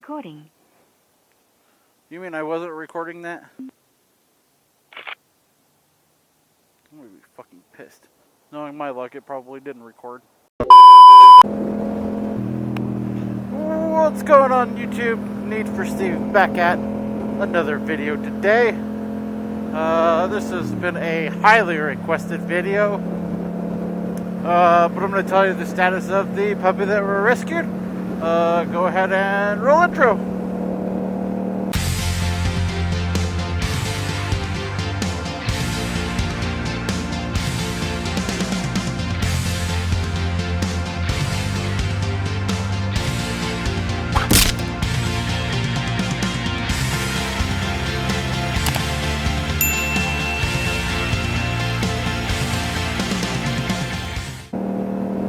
recording. You mean I wasn't recording that? I'm gonna be fucking pissed. Knowing my luck, it probably didn't record. What's going on, YouTube? Need for Steve back at another video today. This has been a highly requested video. But I'm going to tell you the status of the puppy that we rescued. Go ahead and roll intro.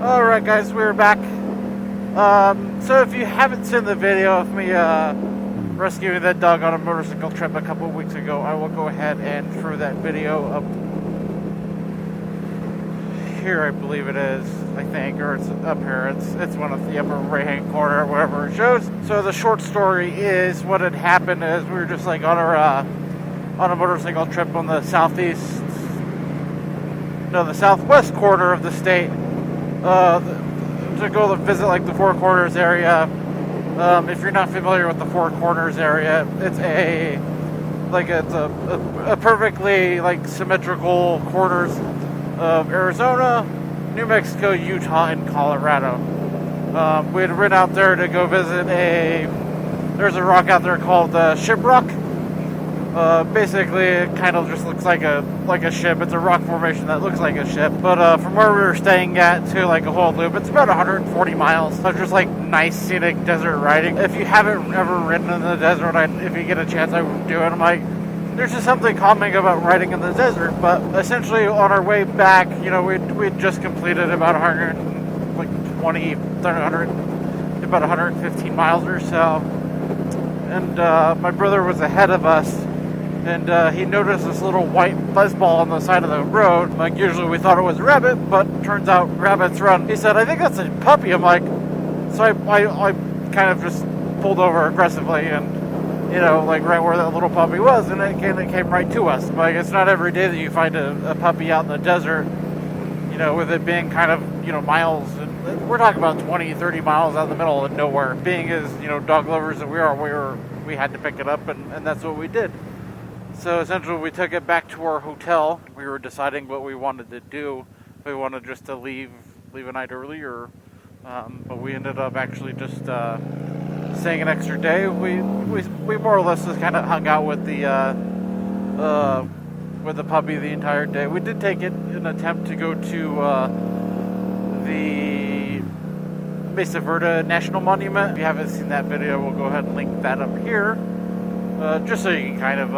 Alright guys, we're back. So if you haven't seen the video of me rescuing that dog on a motorcycle trip a couple weeks ago, I will go ahead and throw that video up here, I believe it is, I think, or it's up here. It's one of the upper right hand corner, whatever it shows. So the short story is, what had happened is we were just like on a motorcycle trip on the southwest corner of the state. To go to visit like the Four Corners area. If you're not familiar with the Four Corners area, it's a perfectly like symmetrical corners of Arizona, New Mexico, Utah, and Colorado. We had ridden out there to go visit there's a rock out there called Shiprock. Basically, it kind of just looks like a ship. It's a rock formation that looks like a ship. But from where we were staying at to like a whole loop, it's about 140 miles. So just like nice scenic desert riding. If you haven't ever ridden in the desert, if you get a chance, I would do it. I'm like, there's just something calming about riding in the desert. But essentially, on our way back, you know, we'd just completed about 115 miles or so. And my brother was ahead of us. And he noticed this little white buzzball on the side of the road. Like, usually we thought it was a rabbit, but turns out rabbits run. He said, I think that's a puppy. I'm like, so I kind of just pulled over aggressively and, you know, like right where that little puppy was, and it came right to us. Like, it's not every day that you find a puppy out in the desert, you know, with it being kind of, you know, miles. And we're talking about 20, 30 miles out in the middle of nowhere. Being as, you know, dog lovers that we we had to pick it up, and that's what we did. So essentially we took it back to our hotel. We were deciding what we wanted to do. If we wanted just to leave a night early, or but we ended up actually just staying an extra day. We more or less just kind of hung out with the puppy the entire day. We did take it in an attempt to go to the Mesa Verde National Monument. If you haven't seen that video, we'll go ahead and link that up here, just so you can kind of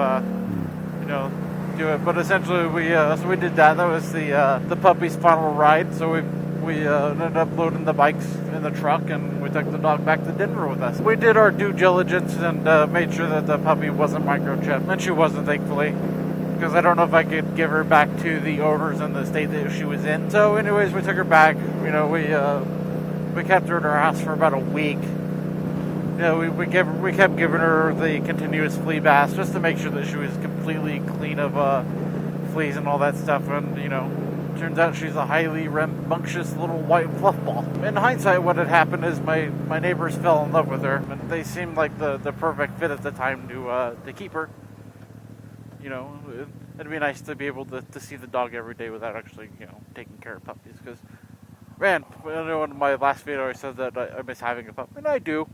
do it. But essentially we did that. That was the puppy's final ride. So we ended up loading the bikes in the truck, and we took the dog back to Denver with us. We did our due diligence and made sure that the puppy wasn't microchipped, and she wasn't, thankfully, because I don't know if I could give her back to the owners in the state that she was in. So anyways, we took her back. You know, we kept her at our house for about a week. You know, we kept giving her the continuous flea baths just to make sure that she was completely clean of fleas and all that stuff. And, you know, turns out she's a highly rambunctious little white fluff ball. In hindsight, what had happened is my neighbors fell in love with her, and they seemed like the perfect fit at the time to keep her. You know, it'd be nice to be able to see the dog every day without actually, you know, taking care of puppies. Because, man, I know in my last video I said that I miss having a pup, and I do.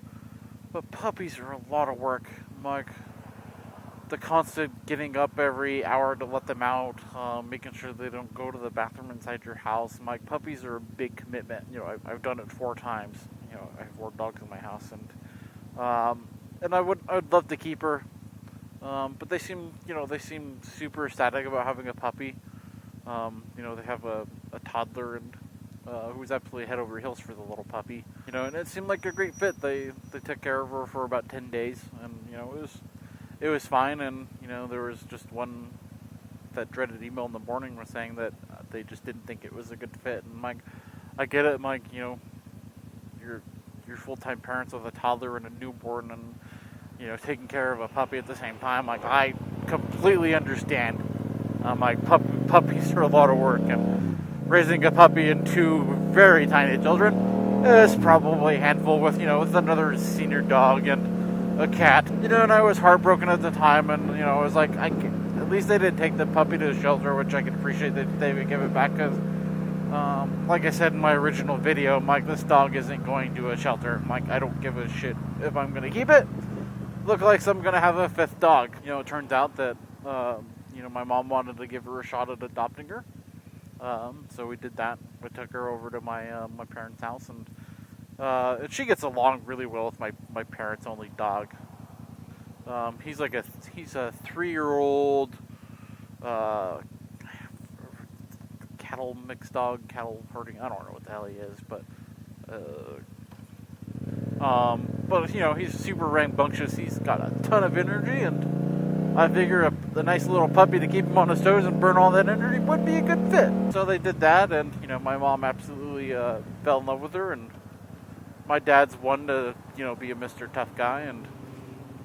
But puppies are a lot of work. Like, the constant getting up every hour to let them out, making sure they don't go to the bathroom inside your house. Like, puppies are a big commitment. You know, I've done it 4 times. You know, I have 4 dogs in my house, and I'd love to keep her. But they seem super ecstatic about having a puppy. You know, they have a toddler and who's absolutely head over heels for the little puppy. You know, and it seemed like a great fit. They took care of her for about 10 days, and you know, it was fine. And you know, there was just that dreaded email in the morning was saying that they just didn't think it was a good fit. And Mike, I get it, Mike. You know, you're full-time parents with a toddler and a newborn, and you know, taking care of a puppy at the same time. Like, I completely understand. Like, puppies are a lot of work, and raising a puppy and 2 very tiny children is probably a handful with, you know, with another senior dog and a cat. You know, and I was heartbroken at the time, and, you know, I was like, at least they didn't take the puppy to the shelter, which I can appreciate that they would give it back, because, like I said in my original video, Mike, this dog isn't going to a shelter. Mike, I don't give a shit if I'm going to keep it. Look like I'm going to have a 5th dog. You know, it turns out that, you know, my mom wanted to give her a shot at adopting her. So we did that. We took her over to my parents' house, and she gets along really well with my parents' only dog. He's a 3-year-old cattle mixed dog, cattle herding. I don't know what the hell he is, but you know, he's super rambunctious. He's got a ton of energy, and I figure a nice little puppy to keep him on his toes and burn all that energy would be a good fit. So they did that, and you know, my mom absolutely fell in love with her, and my dad's one to, you know, be a Mr. Tough guy, and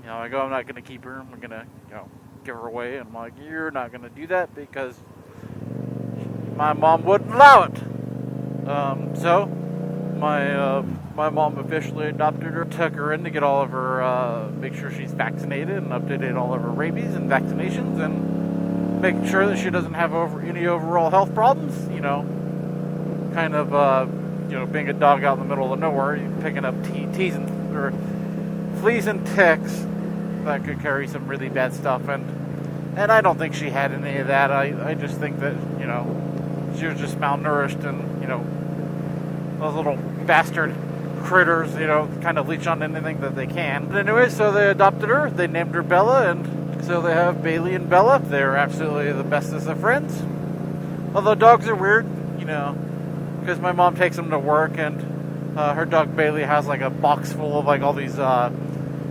you know, I go, I'm not going to keep her. I'm going to, you know, give her away. And I'm like, you're not going to do that because my mom wouldn't allow it. So my mom officially adopted her, took her in to get all of her, make sure she's vaccinated and updated all of her rabies and vaccinations, and making sure that she doesn't have any overall health problems. You know, kind of, you know, being a dog out in the middle of nowhere, you're picking up fleas and ticks that could carry some really bad stuff, and I don't think she had any of that. I just think that, you know, she was just malnourished, and you know, those little bastard critters, you know, kind of leech on anything that they can. But anyway, so they adopted her. They named her Bella, and so they have Bailey and Bella. They're absolutely the bestest of friends. Although dogs are weird, you know, because my mom takes them to work, and her dog Bailey has like a box full of like all these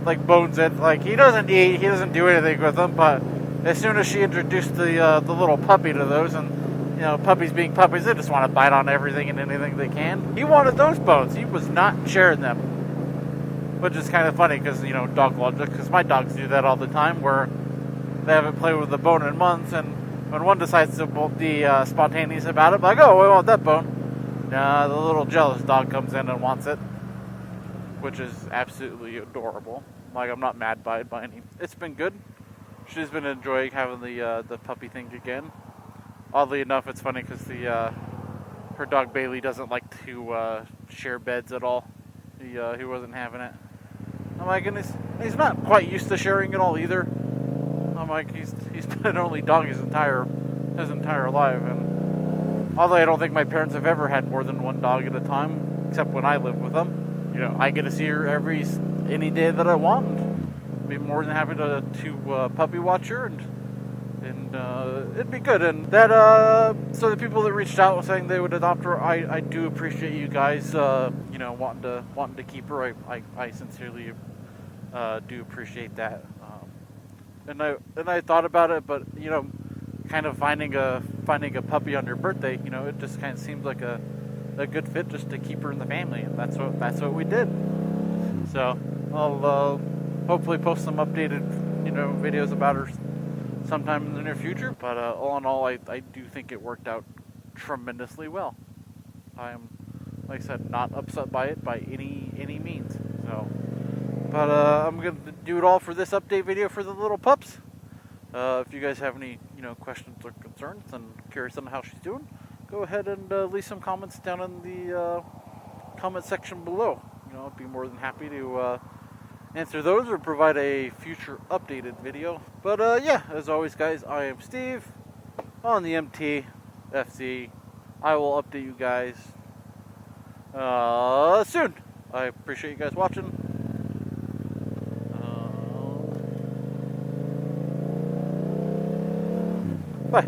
like bones that, like, he doesn't eat, he doesn't do anything with them, but as soon as she introduced the little puppy to those, and you know, puppies being puppies, they just want to bite on everything and anything they can. He wanted those bones. He was not sharing them, which is kind of funny because, you know, dog logic, because my dogs do that all the time, where they haven't played with the bone in months, and when one decides to be spontaneous about it, like, oh, we want that bone, the little jealous dog comes in and wants it, which is absolutely adorable. Like, I'm not mad by it by any. It's been good. She's been enjoying having the puppy thing again. Oddly enough, it's funny because her dog Bailey doesn't like to share beds at all. He wasn't having it. I'm like, and he's not quite used to sharing it all either. I'm like, he's been an only dog his entire life, and although I don't think my parents have ever had more than one dog at a time, except when I lived with them. You know, I get to see her any day that I want. I'd be more than happy to puppy watch her, and it'd be good. And that so the people that reached out saying they would adopt her, I do appreciate you guys, you know, wanting to keep her. I sincerely do appreciate that. And I thought about it, but you know, kind of finding a puppy on her birthday, you know, it just kind of seems like a good fit just to keep her in the family, and that's what we did. So I'll hopefully post some updated, you know, videos about her sometime in the near future. But all in all, I do think it worked out tremendously well. I'm, like I said, not upset by it by any means. So, but I'm gonna do it all for this update video for the little pups. If you guys have any, you know, questions or concerns and curious on how she's doing, go ahead and leave some comments down in the comment section below. You know, I'd be more than happy to answer those or provide a future updated video. But yeah, as always, guys, I am Steve on the MTFC. I will update you guys soon. I appreciate you guys watching. Bye.